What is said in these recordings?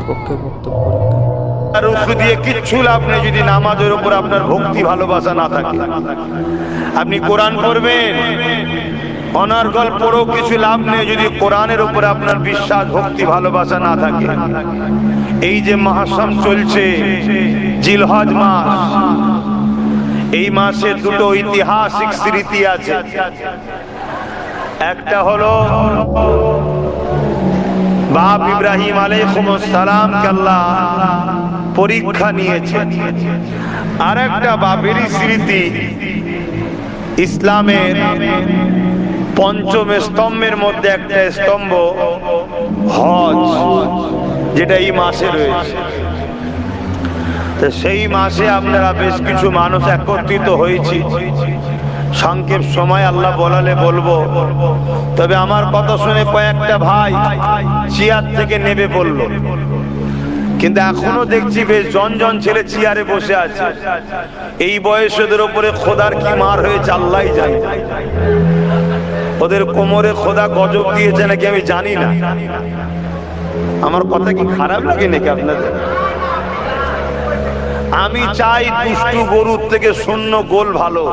পক্ষে বক্তব্য রাখেন। আর ওষুধ দিয়ে কিচ্ছু লাভ নেই যদি নামাজের উপর আপনার ভক্তি ভালোবাসা না থাকে। আপনি কোরআন পড়বেন, অনর্গল পড়েও কিছু লাভ নেই যদি কোরআনের উপর আপনার বিশ্বাস ভক্তি ভালোবাসা না থাকে। এই যে মাহরম চলছে, জিলহজ মাস, এই মাসে দুটো ঐতিহাসিক স্মৃতি আছে। একটা হলো বাপ ইব্রাহিম আলাইহিস সালামকে আল্লাহ পরীক্ষা নিয়েছে, আর একটা বাপেরই স্মৃতি ইসলামের পঞ্চম স্তম্ভের মধ্যে একটা স্তম্ভ হজ, যেটা এই মাসে রয়েছে। তো সেই মাসে আপনারা বেশ কিছু মানুষ একত্রিত হয়েছি। সংক্ষেপ সময় আল্লাহ বলালে বলবো, তবে আমার কথা শুনে কয়েকটা ভাই চেয়ার থেকে নেমে পড়ল, কিন্তু এখনো দেখছি বেশ জন ছেলে চেয়ারে বসে আছে। এই বয়সেদের উপরে খোদার কি মার হয়েছে আল্লাহই জানে। ওদের কোমরে খোদা গজব দিয়েছে নাকি আমি জানি না। আমার কথা কি খারাপ লাগে নাকি আপনাদের? আমি চাই দুষ্টু গরুর থেকে শূন্য গোল ভালো।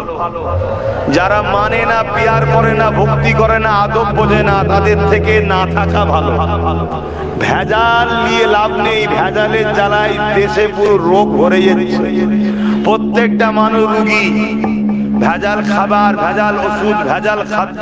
যারা মানে না, পিয়ার করে না, ভক্তি করে না, আদব বোঝে না, তাদের থেকে না থাকা ভালো। ভেজাল নিয়ে লাভ নেই, ভেজালের জ্বালায় দেশে পুরো রোগ ভরে যাচ্ছে। প্রত্যেকটা মানুষ রোগী। ভেজাল খাবার, ভেজাল ওষুধ, ভেজাল খাদ্য।